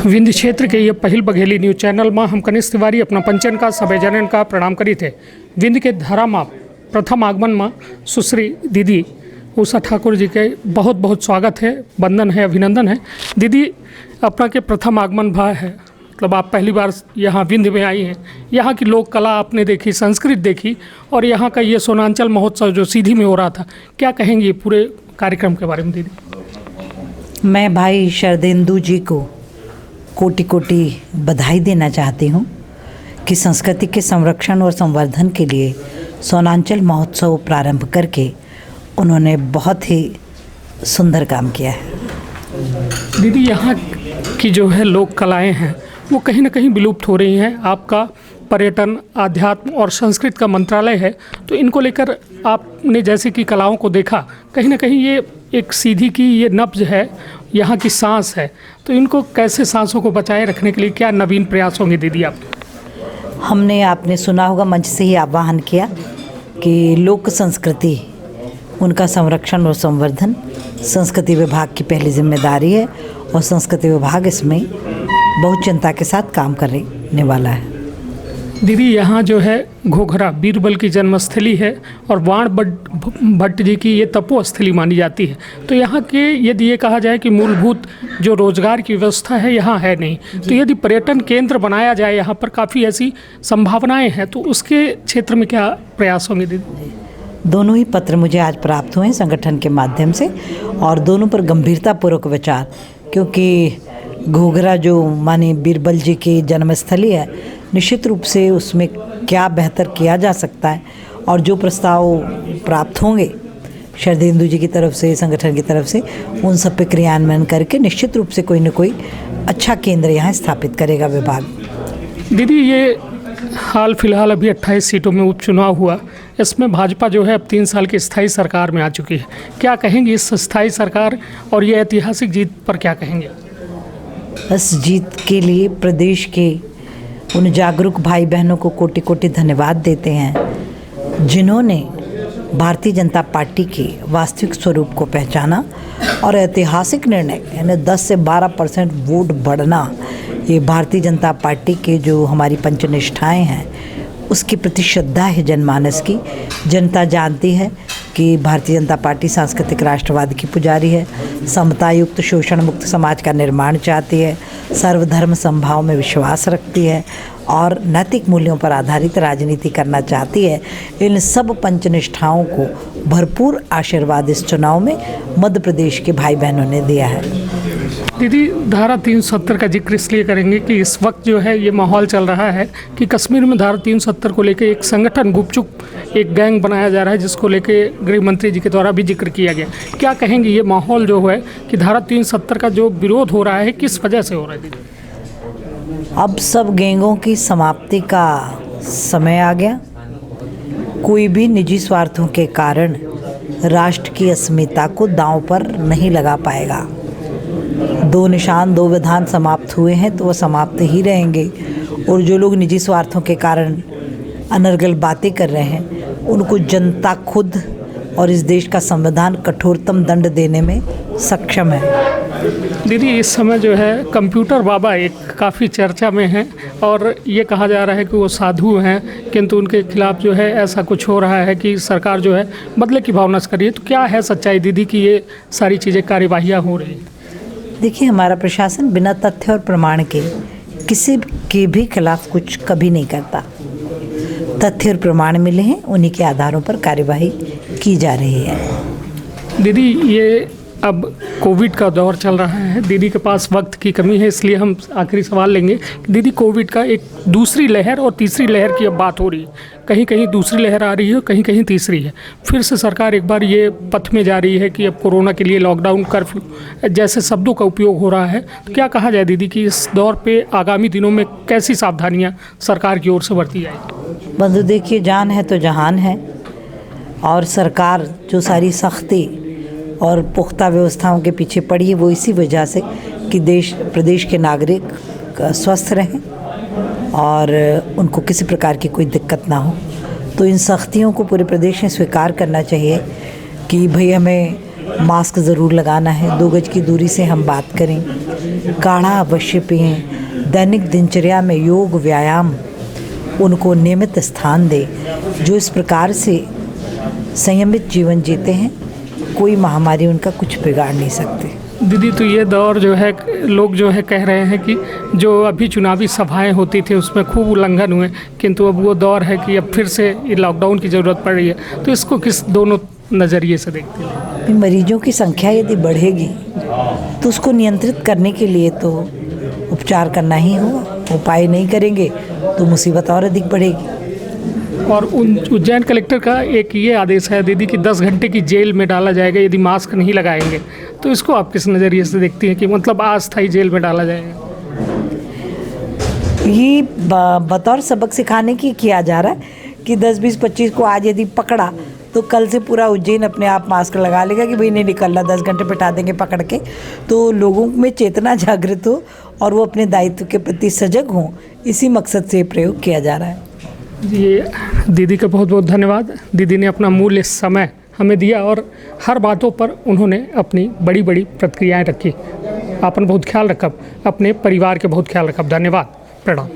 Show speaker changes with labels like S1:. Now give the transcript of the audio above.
S1: विंध्य क्षेत्र के ये पहिल बघेली न्यूज चैनल में हम कनिष्ठ तिवारी अपना पंचन का सभे जनन का प्रणाम करी थे। विंध्य के धारा में प्रथम आगमन में सुश्री दीदी उषा ठाकुर जी के बहुत बहुत स्वागत है, वंदन है, अभिनंदन है। दीदी अपना के प्रथम आगमन भा है, मतलब आप पहली बार यहाँ विंध्य में आई हैं। यहाँ की लोक कला आपने देखी, संस्कृत देखी और यहाँ का ये सोनांचल महोत्सव जो सीधी में हो रहा था, क्या कहेंगे पूरे कार्यक्रम के बारे में दीदी?
S2: मैं भाई शरदेंदु जी को कोटि कोटि बधाई देना चाहती हूँ कि संस्कृति के संरक्षण और संवर्धन के लिए सोनांचल महोत्सव प्रारंभ करके उन्होंने बहुत ही सुंदर काम किया है।
S1: दीदी यहाँ की जो है लोक कलाएं हैं वो कहीं ना कहीं विलुप्त हो रही हैं। आपका पर्यटन, आध्यात्म और संस्कृत का मंत्रालय है, तो इनको लेकर आपने जैसे कि कलाओं को देखा, कहीं ना कहीं ये एक सीधी की ये नब्ज है, यहाँ की सांस है, तो इनको कैसे सांसों को बचाए रखने के लिए क्या नवीन प्रयास होंगे दीदी आप?
S2: हमने आपने सुना होगा मंच से ही आह्वान किया कि लोक संस्कृति उनका संरक्षण और संवर्धन संस्कृति विभाग की पहली जिम्मेदारी है और संस्कृति विभाग इसमें बहुत चिंता के साथ काम करने वाला है।
S1: दीदी यहाँ जो है घोघरा बीरबल की जन्मस्थली है और वाण भट्ट जी की ये तपोस्थली मानी जाती है, तो यहाँ के यदि ये कहा जाए कि मूलभूत जो रोजगार की व्यवस्था है यहाँ है नहीं, तो यदि पर्यटन केंद्र बनाया जाए, यहाँ पर काफ़ी ऐसी संभावनाएं हैं, तो उसके क्षेत्र में क्या प्रयास होंगे दीदी?
S2: दोनों ही पत्र मुझे आज प्राप्त हुए हैं संगठन के माध्यम से और दोनों पर गंभीरतापूर्वक विचार, क्योंकि घोघरा जो माने बीरबल जी की जन्मस्थली है, निश्चित रूप से उसमें क्या बेहतर किया जा सकता है और जो प्रस्ताव प्राप्त होंगे शरदेंदु जी की तरफ से, संगठन की तरफ से, उन सब पे क्रियान्वयन करके निश्चित रूप से कोई न कोई अच्छा केंद्र यहाँ स्थापित करेगा विभाग।
S1: दीदी ये हाल फिलहाल अभी 28 सीटों में उपचुनाव हुआ, इसमें भाजपा जो है अब 3 साल की स्थायी सरकार में आ चुकी है, क्या कहेंगे इस स्थायी सरकार और ये ऐतिहासिक जीत पर क्या कहेंगे?
S2: इस जीत के लिए प्रदेश के उन जागरूक भाई बहनों को कोटि कोटि धन्यवाद देते हैं जिन्होंने भारतीय जनता पार्टी के वास्तविक स्वरूप को पहचाना और ऐतिहासिक निर्णय यानी 10 से 12% वोट बढ़ना, ये भारतीय जनता पार्टी के जो हमारी पंचनिष्ठाएं हैं उसके प्रति श्रद्धा है जनमानस की। जनता जानती है कि भारतीय जनता पार्टी सांस्कृतिक राष्ट्रवाद की पुजारी है, समता युक्त शोषण मुक्त समाज का निर्माण चाहती है, सर्वधर्म समभाव में विश्वास रखती है और नैतिक मूल्यों पर आधारित राजनीति करना चाहती है। इन सब पंचनिष्ठाओं को भरपूर आशीर्वाद इस चुनाव में मध्य प्रदेश के भाई बहनों ने दिया है।
S1: दीदी धारा 370 का जिक्र इसलिए करेंगे कि इस वक्त जो है ये माहौल चल रहा है कि कश्मीर में धारा 370 को लेकर एक संगठन गुपचुप एक गैंग बनाया जा रहा है, जिसको लेकर गृह मंत्री जी के द्वारा भी जिक्र किया गया। क्या कहेंगे ये माहौल जो है कि धारा 370 का जो विरोध हो रहा है किस वजह से हो रहा है दीदी?
S2: अब सब गैंगों की समाप्ति का समय आ गया। कोई भी निजी स्वार्थों के कारण राष्ट्र की अस्मिता को दांव पर नहीं लगा पाएगा। 2 निशान 2 विधान समाप्त हुए हैं तो वो समाप्त ही रहेंगे और जो लोग निजी स्वार्थों के कारण अनर्गल बातें कर रहे हैं उनको जनता खुद और इस देश का संविधान कठोरतम दंड देने में सक्षम है।
S1: दीदी इस समय जो है कंप्यूटर बाबा एक काफ़ी चर्चा में हैं और ये कहा जा रहा है कि वो साधु हैं, किंतु उनके खिलाफ जो है ऐसा कुछ हो रहा है कि सरकार जो है बदले की भावना से कर रही है, तो क्या है सच्चाई दीदी कि ये सारी चीज़ें कार्यवाहियाँ हो रही हैं?
S2: देखिए, हमारा प्रशासन बिना तथ्य और प्रमाण के किसी के भी खिलाफ कुछ कभी नहीं करता। तथ्य और प्रमाण मिले हैं, उन्हीं के आधारों पर कार्यवाही की जा रही है।
S1: दीदी ये अब कोविड का दौर चल रहा है, दीदी के पास वक्त की कमी है, इसलिए हम आखिरी सवाल लेंगे कि दीदी कोविड का एक दूसरी लहर और तीसरी लहर की अब बात हो रही है, कहीं कहीं दूसरी लहर आ रही है, कहीं कहीं तीसरी है, फिर से सरकार एक बार ये पथ में जा रही है कि अब कोरोना के लिए लॉकडाउन, कर्फ्यू जैसे शब्दों का उपयोग हो रहा है, तो क्या कहा जाए दीदी कि इस दौर पे आगामी दिनों में कैसी सावधानियाँ सरकार की ओर से बरती जाए?
S2: बंधु देखिए, जान है तो जहान है और सरकार जो सारी सख्ती और पुख्ता व्यवस्थाओं के पीछे पड़ी है वो इसी वजह से कि प्रदेश के नागरिक स्वस्थ रहें और उनको किसी प्रकार की कोई दिक्कत ना हो। तो इन सख्तियों को पूरे प्रदेश में स्वीकार करना चाहिए कि भाई हमें मास्क ज़रूर लगाना है, 2 गज की दूरी से हम बात करें, काढ़ा अवश्य पिएं, दैनिक दिनचर्या में योग व्यायाम उनको नियमित स्थान दें। जो इस प्रकार से संयमित जीवन जीते हैं, कोई महामारी उनका कुछ बिगाड़ नहीं सकते।
S1: दीदी, तो ये दौर जो है, लोग जो है कह रहे हैं कि जो अभी चुनावी सभाएं होती थी उसमें खूब उल्लंघन हुए, किंतु अब वो दौर है कि अब फिर से ये लॉकडाउन की ज़रूरत पड़ रही है, तो इसको किस दोनों नज़रिए से देखते हैं?
S2: मरीजों की संख्या यदि बढ़ेगी तो उसको नियंत्रित करने के लिए तो उपचार करना ही होगा। उपाय नहीं करेंगे तो मुसीबत और अधिक बढ़ेगी।
S1: और उज्जैन कलेक्टर का एक ये आदेश है दीदी कि 10 घंटे की जेल में डाला जाएगा यदि मास्क नहीं लगाएंगे, तो इसको आप किस नज़रिए से देखती हैं कि मतलब अस्थायी जेल में डाला जाएगा?
S2: ये बतौर सबक सिखाने की किया जा रहा है कि 10, 20, 25 को आज यदि पकड़ा तो कल से पूरा उज्जैन अपने आप मास्क लगा लेगा कि भाई नहीं निकलना, 10 घंटे बिठा देंगे पकड़ के। तो लोगों में चेतना जागृत हो और वो अपने दायित्व के प्रति सजग हों, इसी मकसद से प्रयोग किया जा रहा है।
S1: जी, दीदी का बहुत बहुत धन्यवाद। दीदी ने अपना मूल्य समय हमें दिया और हर बातों पर उन्होंने अपनी बड़ी बड़ी प्रतिक्रियाएं रखी। आपने बहुत ख्याल रखा, अपने परिवार के बहुत ख्याल रखा। धन्यवाद, प्रणाम।